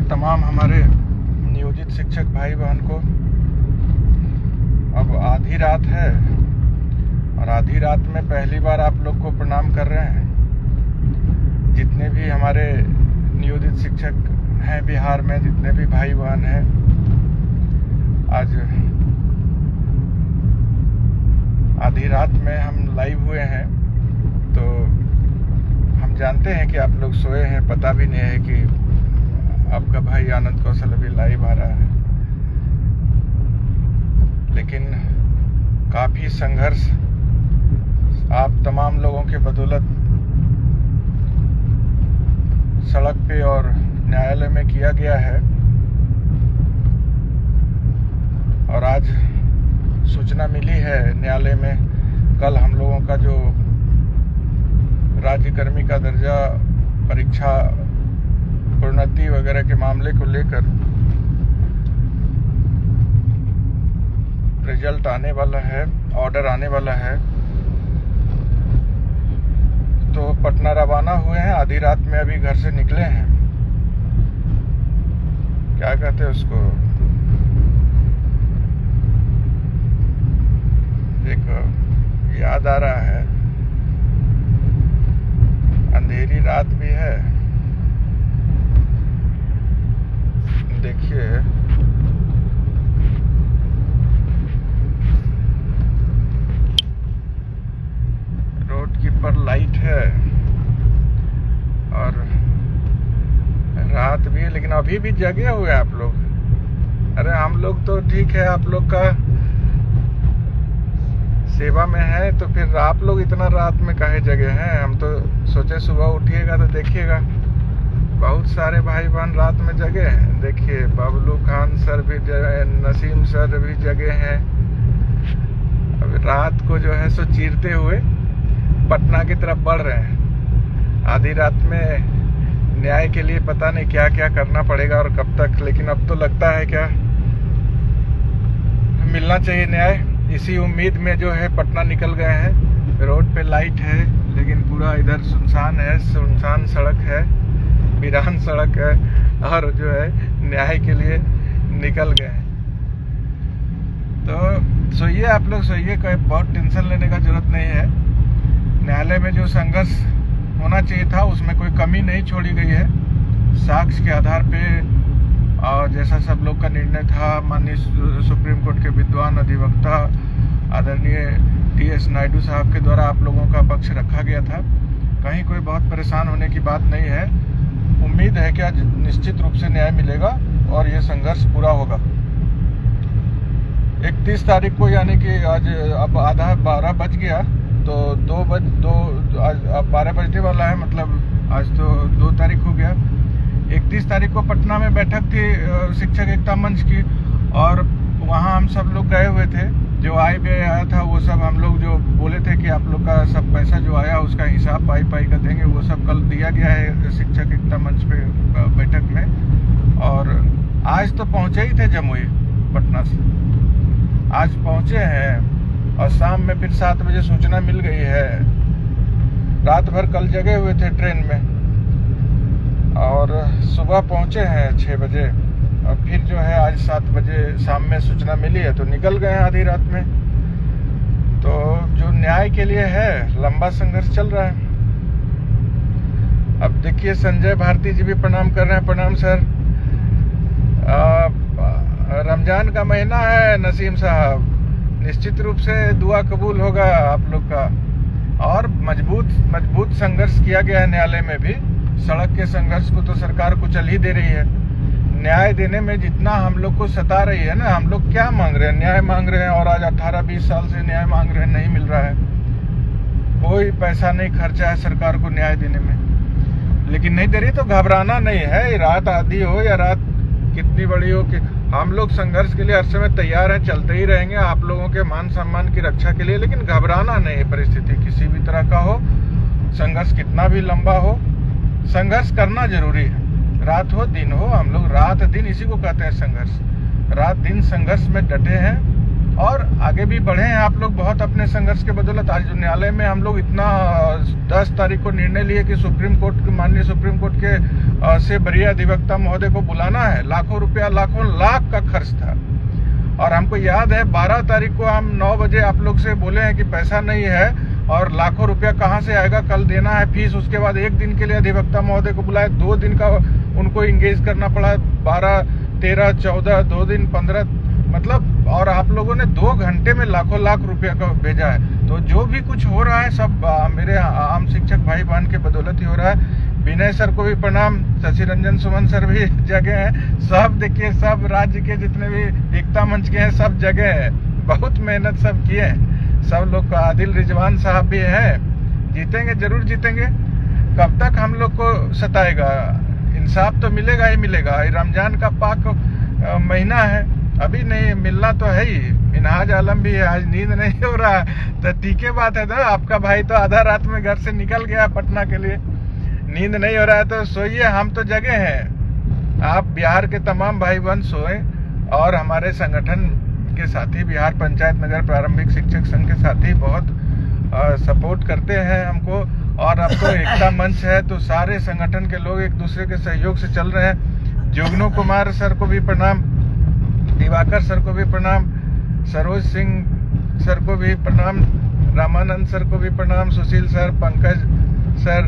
तमाम हमारे नियोजित शिक्षक भाई बहन को। अब आधी रात है और आधी रात में पहली बार आप लोग को प्रणाम कर रहे हैं। जितने भी हमारे नियोजित शिक्षक हैं बिहार में, जितने भी भाई बहन हैं, आज आधी रात में हम लाइव हुए हैं। तो हम जानते हैं कि आप लोग सोए हैं, पता भी नहीं है कि आपका भाई आनंद कौशल अभी लाइव आ रहा है। लेकिन काफी संघर्ष आप तमाम लोगों के बदौलत सड़क पे और न्यायालय में किया गया है। और आज सूचना मिली है न्यायालय में, कल हम लोगों का जो राज्यकर्मी का दर्जा परीक्षा प्रोन्नति वगैरह के मामले को लेकर रिजल्ट आने वाला है, ऑर्डर आने वाला है। तो पटना रवाना हुए हैं, आधी रात में अभी घर से निकले हैं। क्या कहते हैं उसको, एक याद आ रहा है, अंधेरी रात भी है। देखिए रोड की पर लाइट है और रात भी है, लेकिन अभी भी जगे हुए आप लोग। अरे हम लोग तो ठीक है, आप लोग का सेवा में है, तो फिर आप लोग इतना रात में काहे जगे हैं। हम तो सोचे सुबह उठिएगा तो देखिएगा बहुत सारे भाई बहन रात में जगे हैं। देखिए बबलू खान सर भी जगे, नसीम सर भी जगे हैं। अब रात को जो है सो चीरते हुए पटना की तरफ बढ़ रहे हैं। आधी रात में न्याय के लिए पता नहीं क्या क्या करना पड़ेगा और कब तक, लेकिन अब तो लगता है क्या मिलना चाहिए न्याय। इसी उम्मीद में जो है पटना निकल गए हैं। रोड पे लाइट है लेकिन पूरा इधर सुनसान है, सुनसान सड़क है, वीरान सड़क है, और जो है न्याय के लिए निकल गए हैं। तो सोइए आप लोग, सोइए, कोई बहुत टेंशन लेने का जरूरत नहीं है। न्यायालय में जो संघर्ष होना चाहिए था उसमें कोई कमी नहीं छोड़ी गई है। साक्ष्य के आधार पे और जैसा सब लोग का निर्णय था, माननीय सुप्रीम कोर्ट के विद्वान अधिवक्ता आदरणीय टी.एस. नायडू साहब के द्वारा आप लोगों का पक्ष रखा गया था। कहीं कोई बहुत परेशान होने की बात नहीं है। उम्मीद है कि आज निश्चित रूप से न्याय मिलेगा और ये संघर्ष पूरा होगा। 31 तारीख को, यानी कि आज अब आधा 12 बज गया, तो 12 बजने वाला है, मतलब आज तो 2 तारीख हो गया। 31 तारीख को पटना में बैठक थी शिक्षक एकता मंच की, और वहाँ हम सब लोग गए हुए थे। जो आया था वो सब हम लोग जो बोले थे कि आप लोग का सब पैसा जो आया उसका हिसाब पाई का देंगे, वो सब कल दिया गया है शिक्षक एकता मंच पे बैठक में। और आज तो पहुँचे ही थे जमुई पटना से, आज पहुँचे हैं और शाम में फिर 7 बजे सूचना मिल गई है। रात भर कल जगे हुए थे ट्रेन में और सुबह पहुँचे हैं 6 बजे, और फिर जो है आज 7 बजे शाम में सूचना मिली है तो निकल गए हैं आधी रात में। तो जो न्याय के लिए है, लंबा संघर्ष चल रहा है। अब देखिए संजय भारती जी भी प्रणाम कर रहे हैं। प्रणाम सर। रमजान का महीना है नसीम साहब, निश्चित रूप से दुआ कबूल होगा आप लोग का। और मजबूत संघर्ष किया गया है न्यायालय में भी। सड़क के संघर्ष को तो सरकार कुचल ही दे रही है। न्याय देने में जितना हम लोग को सता रही है ना, हम लोग क्या मांग रहे हैं, न्याय मांग रहे हैं, और आज 18-20 साल से न्याय मांग रहे हैं, नहीं मिल रहा है। कोई पैसा नहीं खर्चा है सरकार को न्याय देने में, लेकिन नहीं दे रही तो घबराना नहीं है। रात आधी हो या रात कितनी बड़ी हो, कि हम लोग संघर्ष के लिए हर समय तैयार हैं, चलते ही रहेंगे आप लोगों के मान सम्मान की रक्षा के लिए। लेकिन घबराना नहीं है, परिस्थिति किसी भी तरह का हो, संघर्ष कितना भी लंबा हो, संघर्ष करना जरूरी है। रात हो दिन हो, हम लोग रात दिन इसी को कहते हैं संघर्ष। रात दिन संघर्ष में डटे हैं और आगे भी बढ़े हैं आप लोग बहुत अपने संघर्ष के बदौलत। आज न्यायालय में हम लोग इतना 10 तारीख को निर्णय लिए कि माननीय सुप्रीम कोर्ट के से वरीय अधिवक्ता महोदय को बुलाना है। लाखों रुपया, लाखों लाख का खर्च था। और हमको याद है 12 तारीख को हम 9 बजे आप लोग से बोले हैं कि पैसा नहीं है और लाखों रुपया कहाँ से आएगा, कल देना है फीस। उसके बाद 1 दिन के लिए अधिवक्ता महोदय को बुलाए, 2 दिन का उनको इंगेज करना पड़ा, 12, 13, 14, 2 दिन 15 मतलब, और आप लोगों ने 2 घंटे में लाखों लाख रुपया का भेजा है। तो जो भी कुछ हो रहा है सब मेरे आम शिक्षक भाई बहन के बदौलत ही हो रहा है। विनय सर को भी प्रणाम, शशि रंजन सुमन सर भी जगह हैं, सब देखिए, सब राज्य के जितने भी एकता मंच के हैं सब जगह है, बहुत मेहनत सब किए हैं सब लोग। आदिल रिजवान साहब भी हैं। जीतेंगे, जरूर जीतेंगे। कब तक हम लोग को सताएगा? इंसाफ तो मिलेगा ही मिलेगा। रमजान का पाक महीना है, अभी नहीं मिलना तो है ही। मिनहाज आलम भी है, आज नींद नहीं हो रहा है तो ठीक है बात है ना। आपका भाई तो आधा रात में घर से निकल गया पटना के लिए, नींद नहीं हो रहा है तो सोइए, हम तो जगे हैं। आप बिहार के तमाम भाई बहन सोए और हमारे संगठन के साथी, बिहार पंचायत नगर प्रारंभिक शिक्षक संघ के साथी बहुत सपोर्ट करते हैं हमको। और अब तो एकता मंच है तो सारे संगठन के लोग एक दूसरे के सहयोग से चल रहे हैं। जोगनू कुमार सर को भी प्रणाम, दिवाकर सर को भी प्रणाम, सरोज सिंह सर को भी प्रणाम, रामानंद सर को भी प्रणाम, सुशील सर, पंकज सर,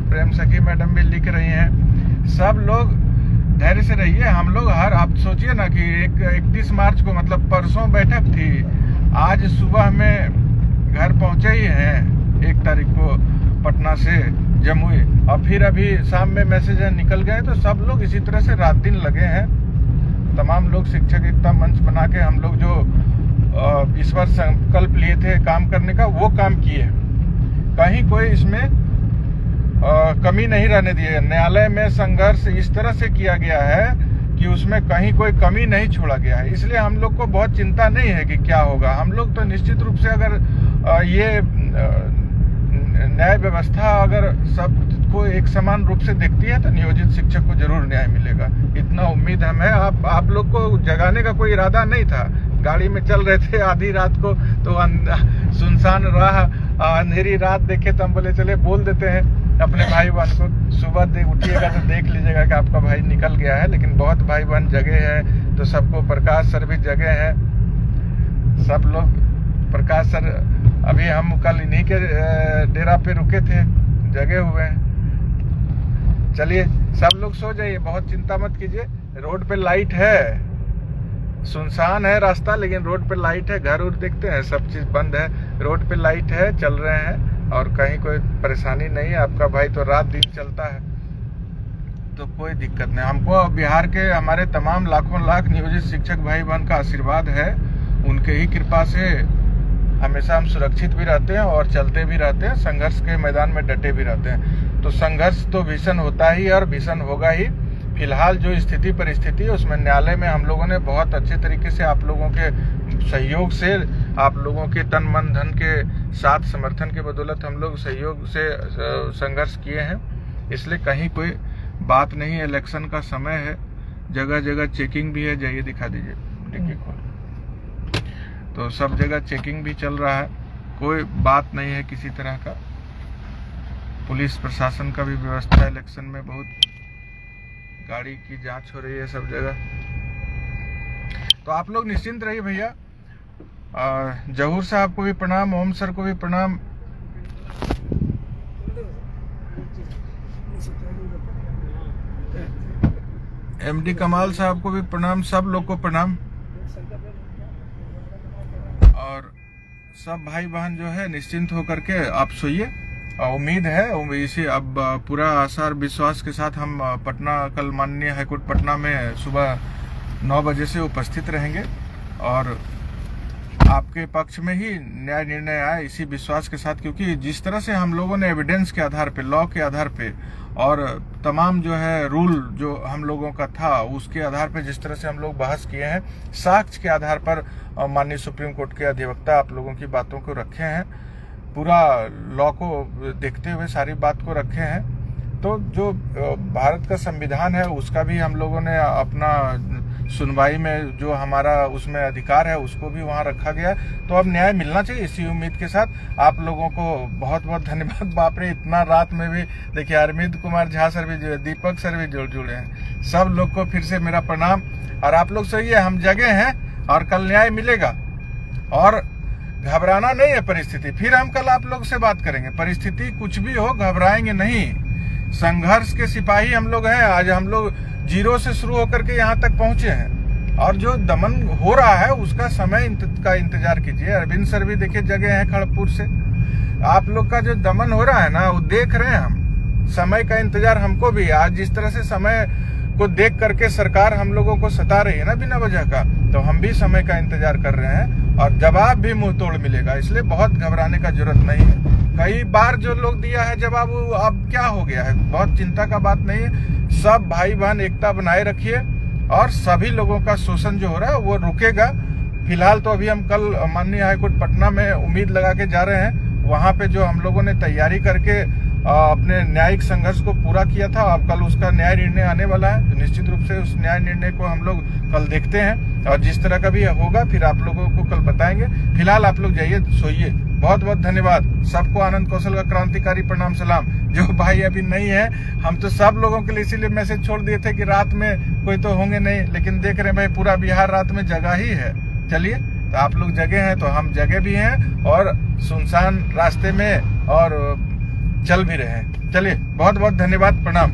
प्रेम सखी मैडम भी लिख रही हैं। सब लोग धैर्य से रहिए। हम लोग आप सोचिए ना कि 31 मार्च को मतलब परसों बैठक थी, आज सुबह में घर पहुंचे ही हैं 1 तारीख को पटना से जमुई, और फिर अभी शाम में मैसेज निकल गए। तो सब लोग इसी तरह से रात दिन लगे हैं। तमाम लोग शिक्षक एकता मंच बना के हम लोग जो इस बार संकल्प लिए थे काम करने का, वो काम किए। कहीं कोई इसमें कमी नहीं रहने दिए। न्यायालय में संघर्ष इस तरह से किया गया है कि उसमें कहीं कोई कमी नहीं छोड़ा गया है। इसलिए हम लोग को बहुत चिंता नहीं है कि क्या होगा। हम लोग तो निश्चित रूप से अगर ये न्याय व्यवस्था अगर सबको एक समान रूप से देखती है तो नियोजित शिक्षक को जरूर न्याय मिलेगा, इतना उम्मीद हम है। आप लोग को जगाने का कोई इरादा नहीं था। गाड़ी में चल रहे थे आधी रात को तो सुनसान राह, अंधेरी रात देखे तो हम बोले चले बोल देते हैं अपने भाई बहन को। सुबह उठिएगा तो देख लीजिएगा कि आपका भाई निकल गया है। लेकिन बहुत भाई बहन जगह है तो सबको, प्रकाश सर भी जगह है, सब लोग। प्रकाश सर अभी हम कल इन्हीं के डेरा पे रुके थे, जगे हुए हैं। चलिए सब लोग सो जाइए, बहुत चिंता मत कीजिए। रोड पे लाइट है, सुनसान है रास्ता लेकिन रोड पे लाइट है। घर उर देखते हैं सब चीज बंद है, रोड पे लाइट है, चल रहे हैं और कहीं कोई परेशानी नहीं है। आपका भाई तो रात दिन चलता है तो कोई दिक्कत नहीं। हमको बिहार के हमारे तमाम लाखों लाख नियोजित शिक्षक भाई बहन का आशीर्वाद है, उनके ही कृपा से हमेशा हम सुरक्षित भी रहते हैं और चलते भी रहते हैं, संघर्ष के मैदान में डटे भी रहते हैं। तो संघर्ष तो भीषण होता ही और भीषण होगा ही। फिलहाल जो स्थिति परिस्थिति है उसमें न्यायालय में हम लोगों ने बहुत अच्छे तरीके से आप लोगों के सहयोग से, आप लोगों के तन मन धन के साथ समर्थन के बदौलत हम लोग सहयोग से संघर्ष किए हैं। इसलिए कहीं कोई बात नहीं है। इलेक्शन का समय है, जगह जगह चेकिंग भी है। जाइए दिखा दीजिए डिक्की खोल, तो सब जगह चेकिंग भी चल रहा है, कोई बात नहीं है किसी तरह का। पुलिस प्रशासन का भी व्यवस्था है, इलेक्शन में बहुत गाड़ी की जांच हो रही है सब जगह। तो आप लोग निश्चिंत रहिए भैया। जहूर साहब को भी प्रणाम, ओम सर को भी प्रणाम, एमडी कमाल साहब को भी प्रणाम, सब लोग को प्रणाम। और सब भाई बहन जो है निश्चिंत होकर के आप सोइए। उम्मीद है इसी अब पूरा आशा और विश्वास के साथ हम पटना, कल माननीय हाईकोर्ट पटना में सुबह 9 बजे से उपस्थित रहेंगे और आपके पक्ष में ही न्याय निर्णय आए, इसी विश्वास के साथ। क्योंकि जिस तरह से हम लोगों ने एविडेंस के आधार पे, लॉ के आधार पे और तमाम जो है रूल जो हम लोगों का था उसके आधार पे जिस तरह से हम लोग बहस किए हैं, साक्ष्य के आधार पर माननीय सुप्रीम कोर्ट के अधिवक्ता आप लोगों की बातों को रखे हैं, पूरा लॉ को देखते हुए सारी बात को रखे हैं। तो जो भारत का संविधान है उसका भी हम लोगों ने अपना सुनवाई में जो हमारा उसमें अधिकार है उसको भी वहां रखा गया। तो अब न्याय मिलना चाहिए, इसी उम्मीद के साथ आप लोगों को बहुत बहुत धन्यवाद। बाप रे, इतना रात में भी देखिए अरविंद कुमार झा सर भी जुड़े, दीपक सर भी जुड़े हैं, सब लोग को फिर से मेरा प्रणाम। और आप लोग सही है, हम जगे हैं और कल न्याय मिलेगा और घबराना नहीं है। परिस्थिति फिर हम कल आप लोग से बात करेंगे, परिस्थिति कुछ भी हो घबराएंगे नहीं। संघर्ष के सिपाही हम लोग हैं। आज हम लोग जीरो से शुरू होकर के यहाँ तक पहुंचे हैं और जो दमन हो रहा है उसका समय का इंतजार कीजिए। अरविंद सर भी देखिए जगह हैं खड़गपुर से। आप लोग का जो दमन हो रहा है ना वो देख रहे हैं हम, समय का इंतजार हमको भी। आज जिस तरह से समय को देख करके सरकार हम लोगों को सता रही है ना बिना वजह का, तो हम भी समय का इंतजार कर रहे हैं और जवाब भी मुंह तोड़ मिलेगा। इसलिए बहुत घबराने का जरूरत नहीं है। कई बार जो लोग दिया है जवाब, अब क्या हो गया है, बहुत चिंता का बात नहीं है। सब भाई बहन एकता बनाए रखिए और सभी लोगों का शोषण जो हो रहा है वो रुकेगा। फिलहाल तो अभी हम कल माननीय हाईकोर्ट पटना में उम्मीद लगा के जा रहे हैं। वहां पे जो हम लोगों ने तैयारी करके अपने न्यायिक संघर्ष को पूरा किया था, अब कल उसका न्याय निर्णय आने वाला है। तो निश्चित रूप से उस न्याय निर्णय को हम लोग कल देखते हैं और जिस तरह का भी होगा फिर आप लोगों को कल बताएंगे। फिलहाल आप लोग जाइए, सोइए। बहुत बहुत धन्यवाद सबको। आनंद कौशल का क्रांतिकारी प्रणाम सलाम। जो भाई अभी नहीं है, हम तो सब लोगों के लिए इसीलिए मैसेज छोड़ दिए थे कि रात में कोई तो होंगे नहीं, लेकिन देख रहे हैं भाई पूरा बिहार रात में जगा ही है। चलिए, तो आप लोग जगे हैं तो हम जगे भी हैं और सुनसान रास्ते में और चल भी रहे हैं। चलिए, बहुत बहुत धन्यवाद, प्रणाम।